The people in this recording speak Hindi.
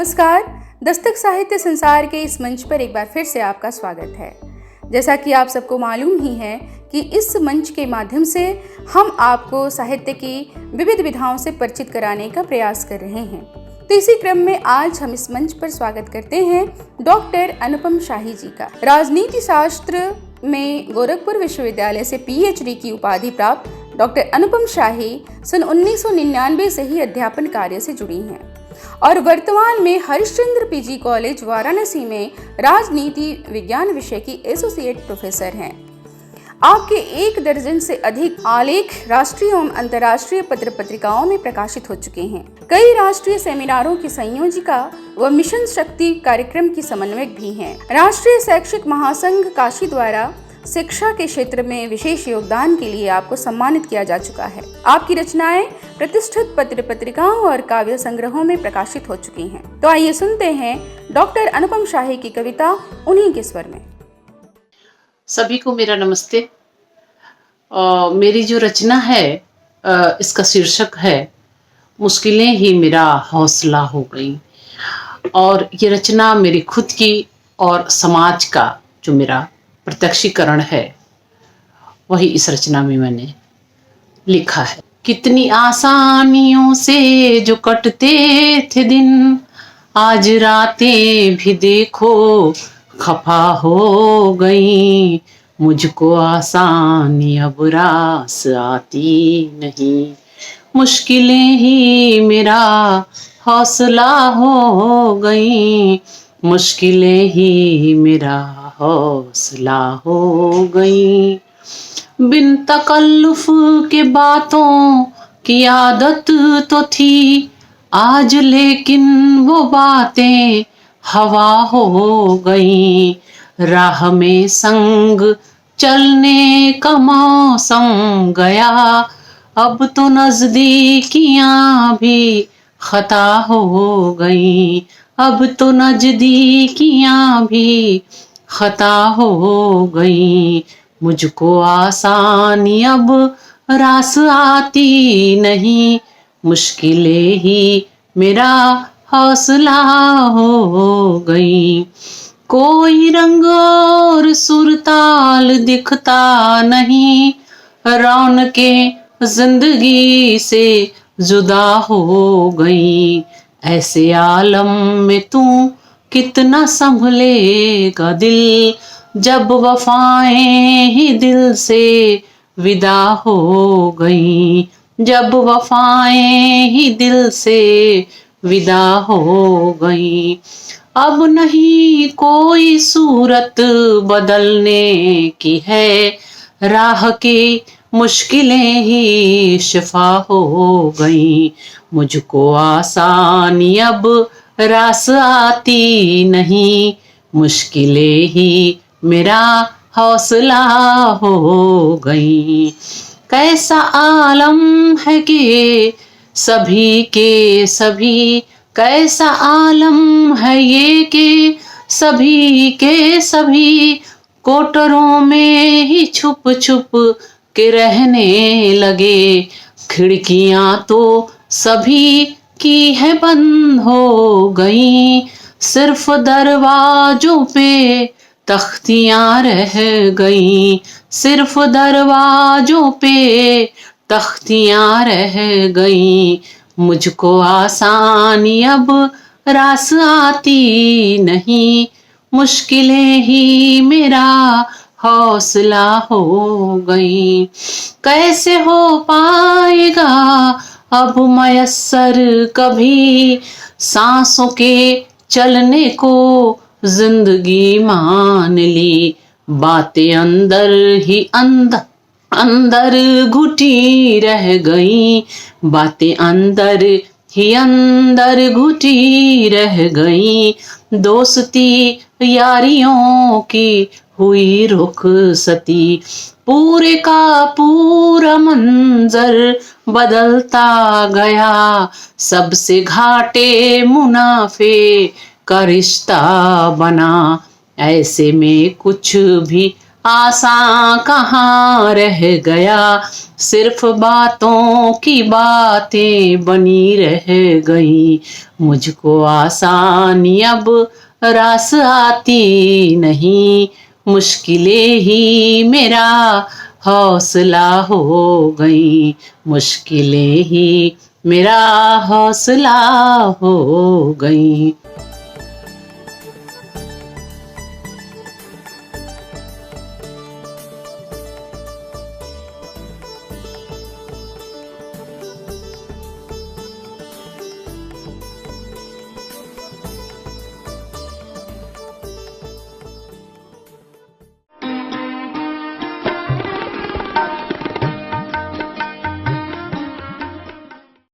नमस्कार। दस्तक साहित्य संसार के इस मंच पर एक बार फिर से आपका स्वागत है। जैसा कि आप सबको मालूम ही है कि इस मंच के माध्यम से हम आपको साहित्य की विविध विधाओं से परिचित कराने का प्रयास कर रहे हैं। तो इसी क्रम में आज हम इस मंच पर स्वागत करते हैं डॉक्टर अनुपम शाही जी का। राजनीति शास्त्र में गोरखपुर विश्वविद्यालय से पीएचडी की उपाधि प्राप्त डॉक्टर अनुपम शाही सन 1999 से ही अध्यापन कार्य से जुड़ी हैं और वर्तमान में हरिश्चंद्र पीजी कॉलेज वाराणसी में राजनीति विज्ञान विषय की एसोसिएट प्रोफेसर हैं। आपके 1 दर्जन से अधिक आलेख राष्ट्रीय एवं अंतर्राष्ट्रीय पत्र पत्रिकाओं में प्रकाशित हो चुके हैं। कई राष्ट्रीय सेमिनारों की संयोजिका व मिशन शक्ति कार्यक्रम की समन्वयक भी हैं। राष्ट्रीय शैक्षिक महासंघ काशी द्वारा शिक्षा के क्षेत्र में विशेष योगदान के लिए आपको सम्मानित किया जा चुका है। आपकी रचनाएं प्रतिष्ठित पत्र पत्रिकाओं और काव्य संग्रहों में प्रकाशित हो चुकी हैं। तो आइए सुनते हैं डॉक्टर अनुपम शाही की कविता उन्हीं के स्वर में। सभी को मेरा नमस्ते। मेरी जो रचना है इसका शीर्षक है मुश्किलें ही मेरा हौसला हो गई। और ये रचना मेरी खुद की और समाज का जो मेरा प्रत्यक्षीकरण है वही इस रचना में मैंने लिखा है। कितनी आसानियों से जो कटते थे दिन, आज रातें भी देखो खफा हो गई। मुझको आसानी अब रास आती नहीं, मुश्किलें ही मेरा हौसला हो गई। मुश्किलें ही मेरा हौसला हो गई। बिन तकल्लुफ के बातों की आदत तो थी, आज लेकिन वो बातें हवा हो गई। राह में संग चलने का मौसम गया, अब तो नजदीकियां भी खता हो गई। अब तो नजदीकियां भी खता हो गई। मुझको आसानी अब रास आती नहीं, मुश्किलें ही मेरा हौसला हो गई। कोई रंग और सुरताल दिखता नहीं, रौनकें जिंदगी से जुदा हो गई। ऐसे आलम में तू कितना संभलेगा दिल, जब वफाएं ही दिल से विदा हो गई। जब वफाएं ही दिल से विदा हो गई। अब नहीं कोई सूरत बदलने की है, राह की मुश्किलें ही शिफा हो गई। मुझको आसानी अब रास आती नहीं, मुश्किलें ही मेरा हौसला हो गई। कैसा आलम है कि सभी के सभी, कैसा आलम है ये कि सभी के सभी कोटरों में ही छुप छुप के रहने लगे। खिड़कियां तो सभी की है बंद हो गई, सिर्फ दरवाजों पे तख्तियां रह गई। सिर्फ दरवाजों पे तख्तियां रह गई। मुझको आसानी अब रास आती नहीं, मुश्किलें ही मेरा हौसला हो गई। कैसे हो पाएगा अब मयस्सर कभी सांसों के चलने को जिंदगी मान ली। बातें अंदर ही अंदर घुटी रह गई। बातें अंदर ही अंदर घुटी रह गई। दोस्ती यारियों की हुई रुखसती, पूरे का पूरा मंजर बदलता गया। सबसे घाटे मुनाफे का रिश्ता बना, ऐसे में कुछ भी आसान कहाँ रह गया, सिर्फ बातों की बातें बनी रह गई। मुझको आसानी अब रास आती नहीं, मुश्किलें ही मेरा हौसला हो गई, मुश्किलें ही मेरा हौसला हो गई।